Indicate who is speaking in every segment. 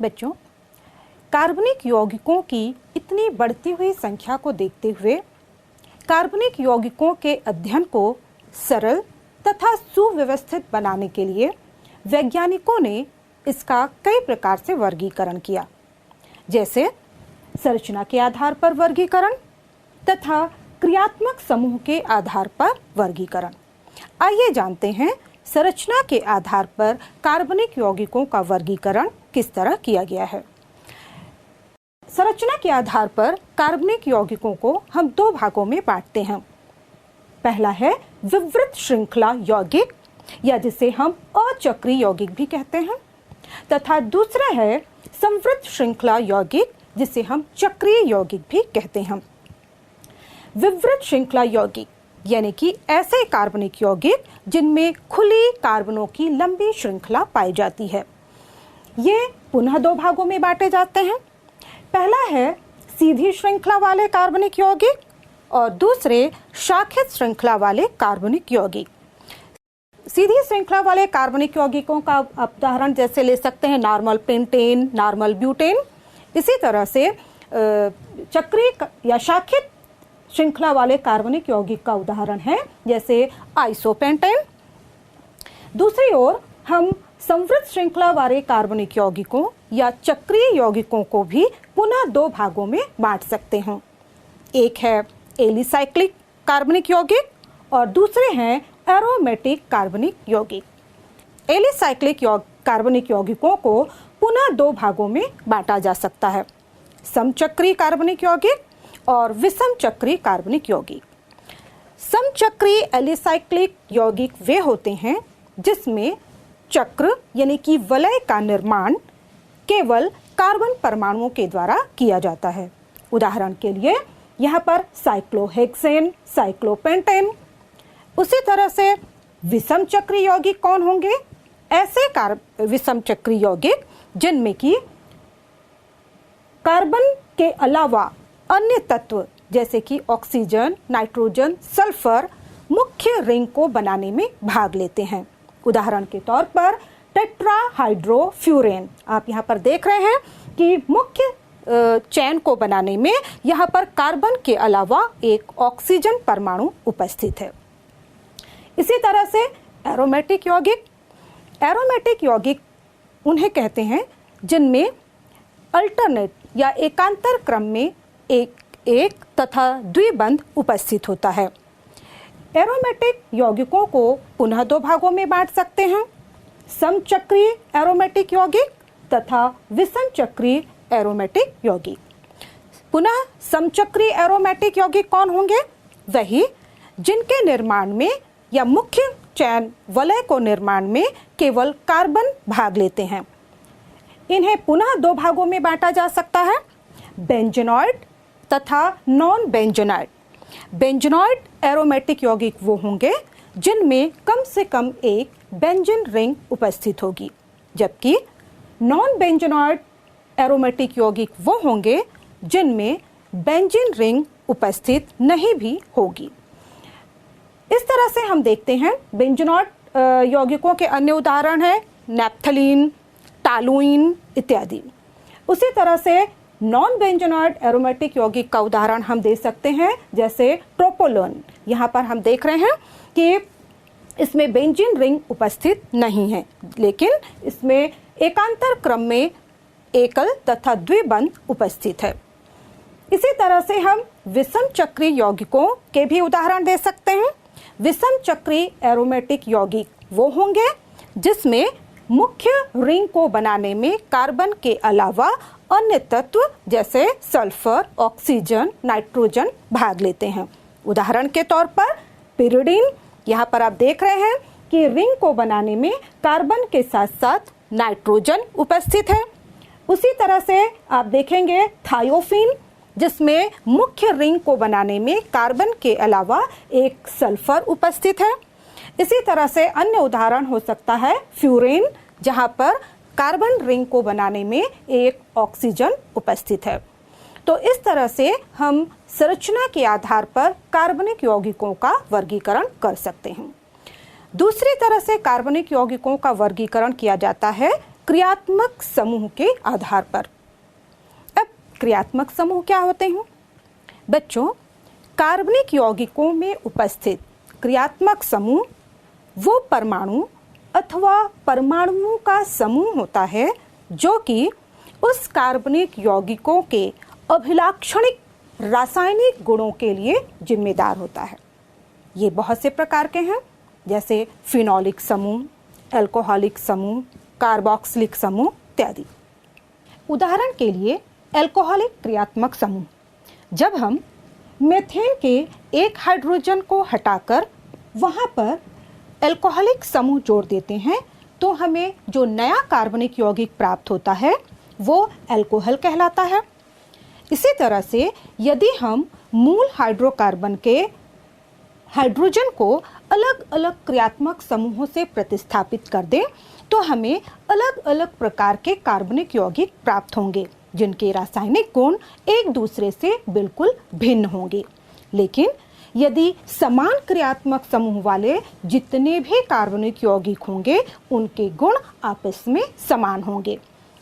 Speaker 1: बच्चों, कार्बनिक यौगिकों की इतनी बढ़ती हुई संख्या को देखते हुए कार्बनिक यौगिकों के अध्ययन को सरल तथा सुव्यवस्थित बनाने के लिए वैज्ञानिकों ने इसका कई प्रकार से वर्गीकरण किया, जैसे संरचना के आधार पर वर्गीकरण तथा क्रियात्मक समूह के आधार पर वर्गीकरण। आइए जानते हैं संरचना के आधार पर कार्बनिक यौगिकों का वर्गीकरण किस तरह किया गया है। संरचना के आधार पर कार्बनिक यौगिकों को हम दो भागों में बांटते हैं। पहला है विवृत श्रृंखला यौगिक या जिसे हम अचक्रीय यौगिक भी कहते हैं, तथा दूसरा है संवृत श्रृंखला यौगिक जिसे हम चक्रीय यौगिक भी कहते हैं। विवृत श्रृंखला यौगिक यानी कि ऐसे कार्बनिक यौगिक जिनमें खुली कार्बनों की लंबी श्रृंखला पाई जाती है। ये पुनः दो भागों में बांटे जाते हैं। पहला है सीधी श्रृंखला वाले कार्बनिक यौगिक और दूसरे शाखित श्रृंखला वाले कार्बनिक यौगिक। सीधी श्रृंखला वाले कार्बनिक यौगिकों का उदाहरण जैसे ले सकते हैं नॉर्मल पेंटेन, नॉर्मल ब्यूटेन। इसी तरह से चक्रीय या शाखित श्रृंखला वाले कार्बनिक यौगिक का उदाहरण है जैसे आइसोपेंटेन। दूसरी ओर हम संवृत श्रृंखला वाले कार्बनिक यौगिकों या चक्रीय यौगिकों को भी पुनः दो भागों में बांट सकते हैं। एक है एलिसाइक्लिक कार्बनिक यौगिक और दूसरे हैं एरोमेटिक कार्बनिक यौगिक। एलिसाइक्लिक कार्बनिक यौगिकों को पुनः दो भागों में बांटा जा सकता है, समचक्रीय कार्बनिक यौगिक और विषम चक्रीय कार्बनिक यौगिक। समचक्रीय एलिसाइक्लिक यौगिक वे होते हैं जिसमें चक्र यानी कि वलय का निर्माण केवल कार्बन परमाणुओं के द्वारा किया जाता है। उदाहरण के लिए यहाँ पर साइक्लोहेक्सेन, साइक्लोपेंटेन। उसी तरह से विषम चक्रीय यौगिक कौन होंगे? ऐसे विषम चक्रीय यौगिक जिनमें कि कार्बन के अलावा अन्य तत्व जैसे कि ऑक्सीजन, नाइट्रोजन, सल्फर मुख्य रिंग को बनाने में भाग लेते हैं। उदाहरण के तौर पर टेट्राहाइड्रोफ्यूरेन। आप यहाँ पर देख रहे हैं कि मुख्य चैन को बनाने में यहाँ पर कार्बन के अलावा एक ऑक्सीजन परमाणु उपस्थित है। इसी तरह से एरोमेटिक यौगिक। एरोमेटिक यौगिक उन्हें कहते हैं जिनमें अल्टरनेट या एकांतर क्रम में एक तथा द्विबंध उपस्थित होता है। एरोमेटिक यौगिकों को पुनः दो भागों में बांट सकते हैं, समचक्रीय एरोमेटिक यौगिक तथा विषम चक्रीय एरोमेटिक यौगिक। पुनः समचक्रीय एरोमेटिक यौगिक कौन होंगे? वही जिनके निर्माण में या मुख्य चैन वलय को निर्माण में केवल कार्बन भाग लेते हैं। इन्हें पुनः दो भागों में बांटा जा सकता है, बेंजोनॉइड तथा नॉन बेंजोनॉइड। बेंजोनॉइड एरोमेटिक यौगिक वो होंगे जिनमें कम से कम एक बेंजीन रिंग उपस्थित होगी, जबकि नॉन बेंजोनॉइड एरोमेटिक यौगिक वो होंगे जिनमें बेंजीन रिंग उपस्थित नहीं भी होगी। इस तरह से हम देखते हैं बेंजोनॉइड यौगिकों के अन्य उदाहरण हैं नैप्थलीन, टालुइन इत्यादि। उसी तरह से नॉन बेंजोनॉइड एरोमेटिक यौगिक का उदाहरण हम दे सकते हैं जैसे ट्रोपोलोन। यहाँ पर हम देख रहे हैं कि इसमें बेंजीन रिंग उपस्थित नहीं है, लेकिन इसमें एकांतर क्रम में एकल तथा द्विबंध उपस्थित है। इसी तरह से हम विषम चक्रीय यौगिकों के भी उदाहरण दे सकते हैं। विषम चक्रीय एरोमेटिक यौगिक वो होंगे जिसमें मुख्य रिंग को बनाने में कार्बन के अलावा अन्य तत्व जैसे सल्फर, ऑक्सीजन, नाइट्रोजन भाग लेते हैं। उदाहरण के तौर पर पिरिडीन। यहाँ पर आप देख रहे हैं कि रिंग को बनाने में कार्बन के साथ साथ नाइट्रोजन उपस्थित है। उसी तरह से आप देखेंगे थायोफिन, जिसमें मुख्य रिंग को बनाने में कार्बन के अलावा एक सल्फर उपस्थित है। इसी तरह से अन्य उदाहरण हो सकता है फ्यूरेन, जहां पर कार्बन रिंग को बनाने में एक ऑक्सीजन उपस्थित है। तो इस तरह से हम संरचना के आधार पर कार्बनिक यौगिकों का वर्गीकरण कर सकते हैं। दूसरी तरह से कार्बनिक यौगिकों का वर्गीकरण किया जाता है क्रियात्मक समूह के आधार पर। अब क्रियात्मक समूह क्या होते हैं? बच्चों, कार्बनिक यौगिकों में उपस्थित क्रियात्मक समूह वो परमाणु अथवा परमाणुओं का समूह होता है जो कि उस कार्बनिक यौगिकों के अभिलाक्षणिक रासायनिक गुणों के लिए जिम्मेदार होता है। ये बहुत से प्रकार के हैं, जैसे फिनोलिक समूह, एल्कोहलिक समूह, कार्बोक्सिलिक समूह इत्यादि। उदाहरण के लिए एल्कोहलिक क्रियात्मक समूह, जब हम मीथेन के एक हाइड्रोजन को हटाकर वहाँ पर एल्कोहलिक समूह जोड़ देते हैं तो हमें जो नया कार्बनिक यौगिक प्राप्त होता है वो एल्कोहल कहलाता है। इसी तरह से यदि हम मूल हाइड्रोकार्बन के हाइड्रोजन को अलग अलग क्रियात्मक समूहों से प्रतिस्थापित कर दें तो हमें अलग अलग प्रकार के कार्बनिक यौगिक प्राप्त होंगे जिनके रासायनिक गुण एक दूसरे से बिल्कुल भिन्न होंगे। लेकिन यदि समान क्रियात्मक समूह वाले जितने भी कार्बनिक यौगिक होंगे उनके गुण आपस में समान होंगे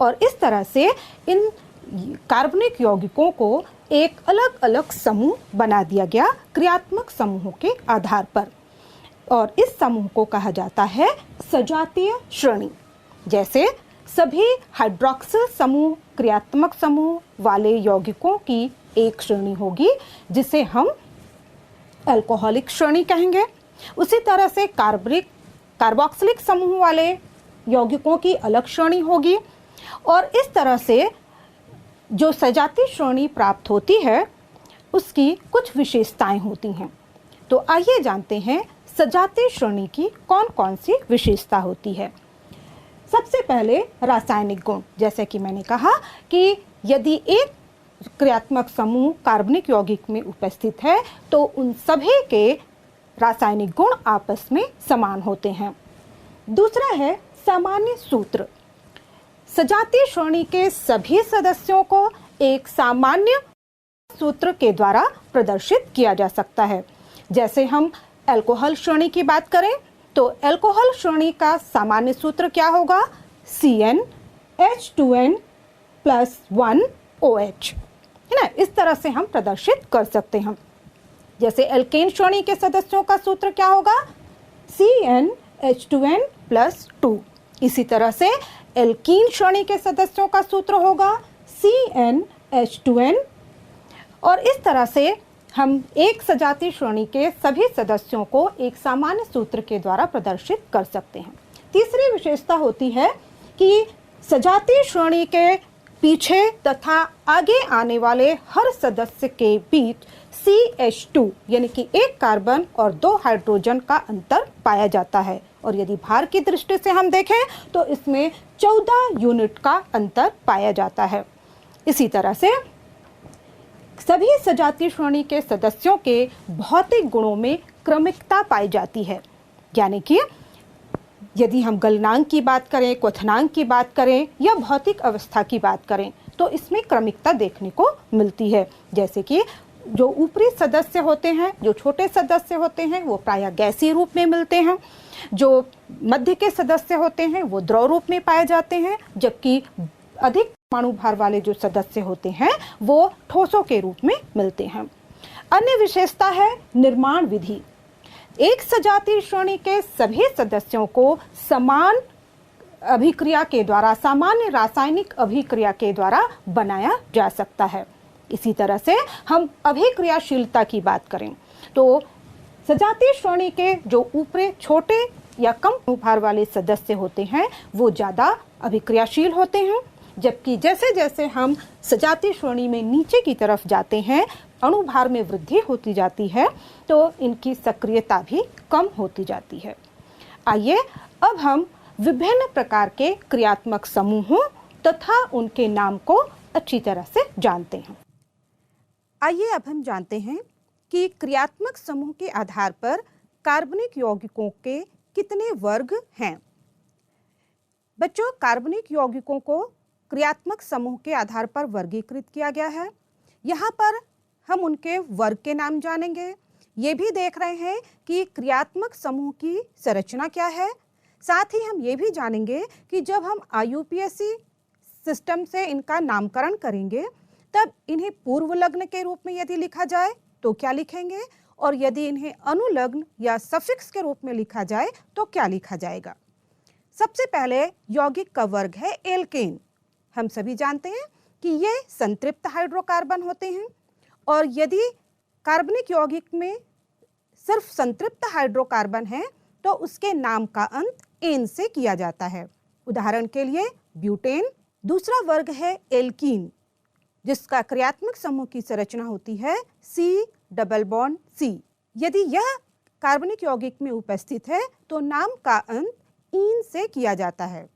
Speaker 1: और इस तरह से इन कार्बनिक यौगिकों को एक अलग अलग समूह बना दिया गया क्रियात्मक समूहों के आधार पर और इस समूह को कहा जाता है सजातीय श्रेणी। जैसे सभी हाइड्रॉक्सिल समूह क्रियात्मक समूह वाले यौगिकों की एक श्रेणी होगी जिसे हम एल्कोहलिक श्रेणी कहेंगे। उसी तरह से कार्बोक्सिलिक समूह वाले यौगिकों की अलग श्रेणी होगी और इस तरह से जो सजातीय श्रेणी प्राप्त होती है उसकी कुछ विशेषताएं होती हैं। तो आइए जानते हैं सजातीय श्रेणी की कौन कौन सी विशेषता होती है। सबसे पहले रासायनिक गुण, जैसे कि मैंने कहा कि यदि एक क्रियात्मक समूह कार्बनिक यौगिक में उपस्थित है तो उन सभी के रासायनिक गुण आपस में समान होते हैं। दूसरा है सामान्य सूत्र। सजातीय श्रेणी के सभी सदस्यों को एक सामान्य सूत्र के द्वारा प्रदर्शित किया जा सकता है। जैसे हम एल्कोहल श्रेणी की बात करें तो एल्कोहल श्रेणी का सामान्य सूत्र क्या होगा? CnH2n+1OH, है ना। इस तरह से हम प्रदर्शित कर सकते हैं। जैसे एल्केन श्रेणी के सदस्यों का सूत्र क्या होगा? CnH2n+2। इसी तरह से एल्कीन श्रेणी के सदस्यों का सूत्र होगा CnH2n। और इस तरह से हम एक सजातीय श्रेणी के सभी सदस्यों को एक सामान्य सूत्र के द्वारा प्रदर्शित कर सकते हैं। तीसरी विशेषता होती है कि सजातीय श्रेणी के पीछे तथा आगे आने वाले हर सदस्य के बीच CH2 यानी कि एक कार्बन और 2 हाइड्रोजन का अंतर पाया जाता है और यदि भार की दृष्टि से हम देखें तो इसमें 14 यूनिट का अंतर पाया जाता है। इसी तरह से सभी सजातीय श्रेणी के सदस्यों के भौतिक गुणों में क्रमिकता पाई जाती है। यानी कि यदि हम गलनांक की बात करें, क्वथनांक की बात करें या भौतिक अवस्था की बात करें तो इसमें क्रमिकता देखने को मिलती है। जैसे कि जो ऊपरी सदस्य होते हैं, जो छोटे सदस्य होते हैं वो प्रायः गैसीय रूप में मिलते हैं, जो मध्य के सदस्य होते हैं वो द्रव रूप में पाए जाते हैं, जबकि अधिक परमाणु भार वाले जो सदस्य होते हैं वो ठोसों के रूप में मिलते हैं। अन्य विशेषता है निर्माण विधि। एक सजातीय श्रेणी के सभी सदस्यों को समान अभिक्रिया के द्वारा, सामान्य रासायनिक अभिक्रिया के द्वारा बनाया जा सकता है। इसी तरह से हम अभिक्रियाशीलता की बात करें तो सजातीय श्रेणी के जो ऊपरी छोटे या कम भार वाले सदस्य होते हैं वो ज़्यादा अभिक्रियाशील होते हैं, जबकि जैसे जैसे हम सजातीय श्रेणी में नीचे की तरफ जाते हैं अणुभार में वृद्धि होती जाती है तो इनकी सक्रियता भी कम होती जाती है। आइए अब हम विभिन्न प्रकार के क्रियात्मक समूहों तथा उनके नाम को अच्छी तरह से जानते हैं। आइए अब हम जानते हैं कि क्रियात्मक समूह के आधार पर कार्बनिक यौगिकों के कितने वर्ग हैं। बच्चों, कार्बनिक यौगिकों को क्रियात्मक समूह के आधार पर वर्गीकृत किया गया है। यहाँ पर हम उनके वर्ग के नाम जानेंगे। ये भी देख रहे हैं कि क्रियात्मक समूह की संरचना क्या है, साथ ही हम ये भी जानेंगे कि जब हम IUPAC सिस्टम से इनका नामकरण करेंगे तब इन्हें पूर्व लग्न के रूप में यदि लिखा जाए तो क्या लिखेंगे, और यदि इन्हें अनुलग्न या सफिक्स के रूप में लिखा जाए तो क्या लिखा जाएगा। सबसे पहले यौगिक का वर्ग है एल्केन। हम सभी जानते हैं कि ये संतृप्त हाइड्रोकार्बन होते हैं, और यदि कार्बनिक यौगिक में सिर्फ संतृप्त हाइड्रोकार्बन है तो उसके नाम का अंत एन से किया जाता है। उदाहरण के लिए ब्यूटेन। दूसरा वर्ग है एल्कीन, जिसका क्रियात्मक समूह की संरचना होती है C+C। यदि यह कार्बनिक यौगिक में उपस्थित है तो नाम का अंत ईन से किया जाता है,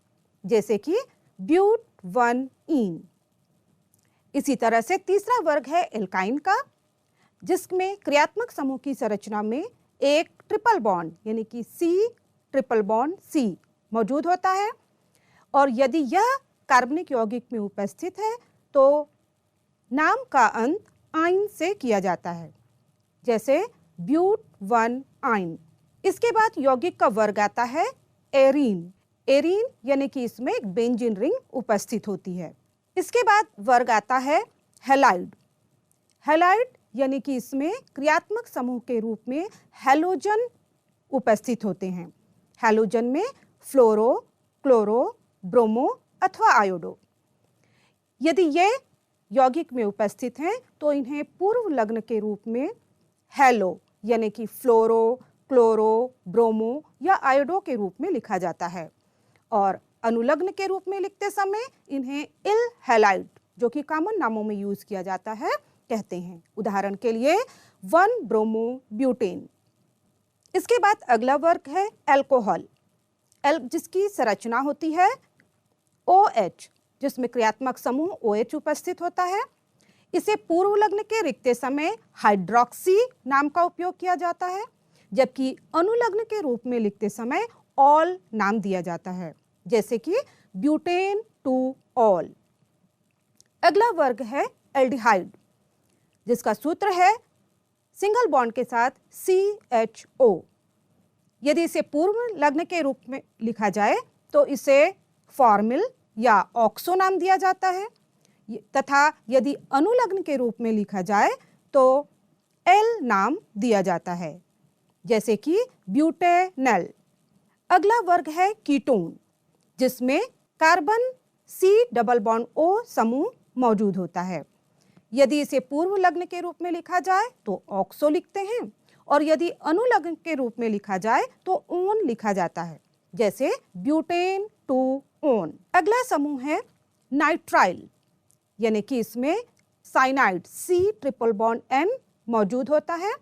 Speaker 1: जैसे कि ब्यूट1-ईन। इसी तरह से तीसरा वर्ग है एल्काइन का, जिसमें क्रियात्मक समूह की संरचना में एक ट्रिपल बॉन्ड यानी कि C+C मौजूद होता है, और यदि यह कार्बनिक यौगिक में उपस्थित है तो नाम का अंत आइन से किया जाता है, जैसे ब्यूट1-आइन। इसके बाद यौगिक का वर्ग आता है एरीन। एरीन यानी कि इसमें एक बेंजीन रिंग उपस्थित होती है। इसके बाद वर्ग आता है हैलाइड। हैलाइड यानी कि इसमें क्रियात्मक समूह के रूप में हैलोजन उपस्थित होते हैं। हैलोजन में फ्लोरो, क्लोरो, ब्रोमो अथवा आयोडो। यदि ये यौगिक में उपस्थित हैं तो इन्हें पूर्व लग्न के रूप में हैलो यानी कि फ्लोरो, क्लोरो, ब्रोमो या आयोडो के रूप में लिखा जाता है, और अनुलग्न के रूप में लिखते समय इन्हें इल हैलाइड, जो कि कॉमन नामों में यूज किया जाता है, कहते हैं। उदाहरण के लिए 1-ब्रोमो-ब्यूटेन। इसके बाद अगला वर्ग है एल्कोहल, जिसकी संरचना होती है OH, जिसमें क्रियात्मक समूह OH उपस्थित होता है। इसे पूर्व लग्न के लिखते समय हाइड्रोक्सी नाम का उपयोग किया जाता है, जबकि अनुलग्न के रूप में लिखते समय ऑल नाम दिया जाता है, जैसे कि ब्यूटेन-2-ऑल। अगला वर्ग है एल्डिहाइड, जिसका सूत्र है सिंगल बॉन्ड के साथ CHO। यदि इसे पूर्व लग्न के रूप में लिखा जाए तो इसे फॉर्मिल या ऑक्सो नाम दिया जाता है, तथा यदि अनुलग्न के रूप में लिखा जाए तो एल नाम दिया जाता है, जैसे कि ब्यूटेनल। अगला वर्ग है कीटोन, जिसमें कार्बन C+O समूह मौजूद होता है। यदि इसे पूर्व लग्न के रूप में लिखा जाए तो ऑक्सो लिखते हैं, और यदि अनुलग्न के रूप में लिखा जाए तो ओन लिखा जाता है, जैसे ब्यूटेन-2-ओन। अगला समूह है नाइट्राइल, यानी कि इसमें साइनाइड C+N मौजूद होता है।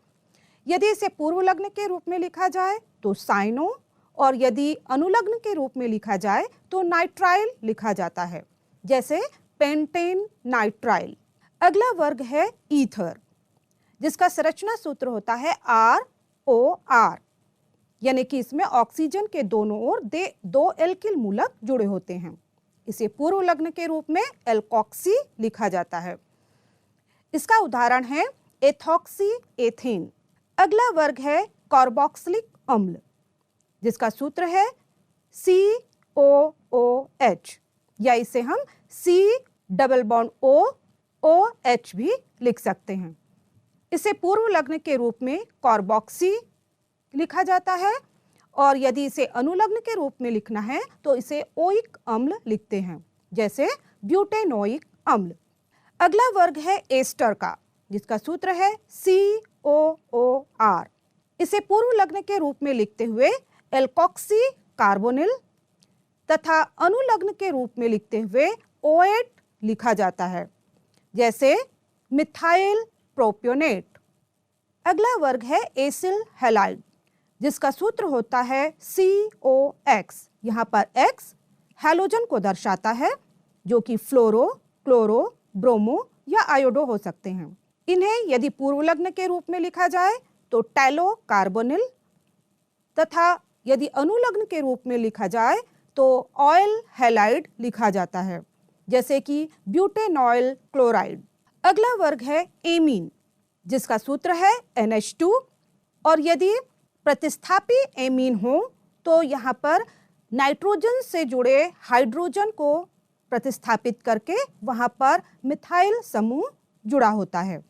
Speaker 1: यदि इसे पूर्व लग्न के रूप में लिखा जाए तो साइनो, और यदि अनुलग्न के रूप में लिखा जाए तो नाइट्राइल लिखा जाता है, जैसे पेंटेन नाइट्राइल। अगला वर्ग है ईथर, जिसका संरचना सूत्र होता है ROR, यानी कि इसमें ऑक्सीजन के दोनों ओर 2 एल्किल मूलक जुड़े होते हैं। इसे पूर्व लग्न के रूप में एल्कोक्सी लिखा जाता है। इसका उदाहरण है एथॉक्सी एथेन। अगला वर्ग है कार्बोक्सिलिक अम्ल, जिसका सूत्र है COOH, या इसे हम C+OH भी लिख सकते हैं। इसे पूर्व लग्न के रूप में कार्बोक्सी लिखा जाता है, और यदि इसे अनुलग्न के रूप में लिखना है तो इसे ओइक अम्ल लिखते हैं, जैसे ब्यूटेनोइक अम्ल। अगला वर्ग है एस्टर का, जिसका सूत्र है COOR। इसे पूर्व लग्न के रूप में लिखते हुए एल्कोक्सी कार्बोनिल तथा अनुलग्न के रूप में लिखते हुए OAT लिखा जाता है, जैसे मिथाइल प्रोपियोनेट। अगला वर्ग है एसिल हैलाइड, जिसका सूत्र होता है COX। यहाँ पर X हैलोजन को दर्शाता है, जो कि फ्लोरो, क्लोरो, ब्रोमो या आयोडो हो सकते हैं। इन्हें यदि पूर्व लग्न के रूप में लिखा जाए तो टैलो कार्बोनिल, तथा यदि अनुलग्न के रूप में लिखा जाए तो ऑयल हैलाइड लिखा जाता है, जैसे कि ब्यूटेनॉयल क्लोराइड। अगला वर्ग है एमीन, जिसका सूत्र है NH2, और यदि प्रतिस्थापी एमीन हो तो यहाँ पर नाइट्रोजन से जुड़े हाइड्रोजन को प्रतिस्थापित करके वहां पर मिथाइल समूह जुड़ा होता है।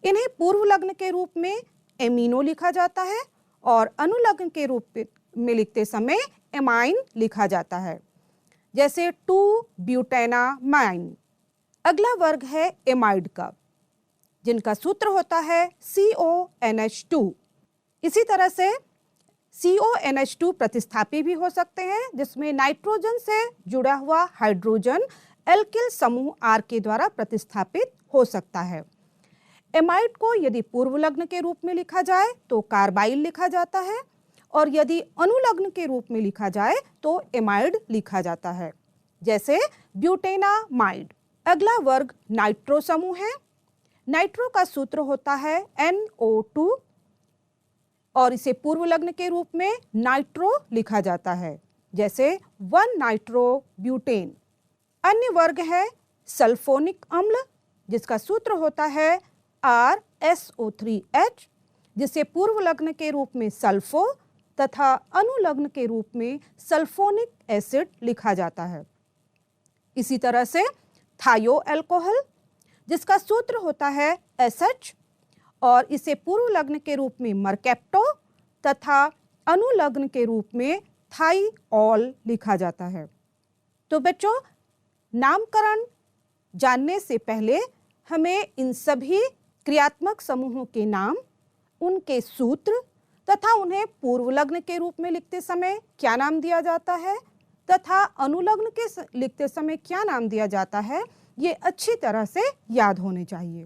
Speaker 1: इन्हें पूर्व लग्न के रूप में एमिनो लिखा जाता है और अनुलग्न के रूप में लिखते समय एमाइन लिखा जाता है, जैसे 2-ब्यूटेनामाइन। अगला वर्ग है एमाइड का, जिनका सूत्र होता है CONH2। इसी तरह से CONH2 प्रतिस्थापी भी हो सकते हैं, जिसमें नाइट्रोजन से जुड़ा हुआ हाइड्रोजन एल्किल समूह R के द्वारा प्रतिस्थापित हो सकता है। एमाइड को यदि पूर्व लग्न के रूप में लिखा जाए तो कार्बाइल लिखा जाता है, और यदि अनुलग्न के रूप में लिखा जाए तो एमाइड लिखा जाता है, जैसे ब्यूटेनामाइड। अगला वर्ग नाइट्रो समूह है। नाइट्रो का सूत्र होता है NO2 और इसे पूर्व लग्न के रूप में नाइट्रो लिखा जाता है, जैसे 1-नाइट्रो-ब्यूटेन। अन्य वर्ग है सल्फोनिक अम्ल, जिसका सूत्र होता है RSO3H, जिसे पूर्व लग्न के रूप में सल्फो तथा अनुलग्न के रूप में सल्फोनिक एसिड लिखा जाता है। इसी तरह से थायो अल्कोहल, जिसका सूत्र होता है SH, और इसे पूर्व लग्न के रूप में मरकेप्टो तथा अनुलग्न के रूप में थाईऑल लिखा जाता है। तो बच्चों, नामकरण जानने से पहले हमें इन सभी क्रियात्मक समूहों के नाम, उनके सूत्र तथा उन्हें पूर्व लग्न के रूप में लिखते समय क्या नाम दिया जाता है तथा अनुलग्न के लिखते समय क्या नाम दिया जाता है, ये अच्छी तरह से याद होने चाहिए।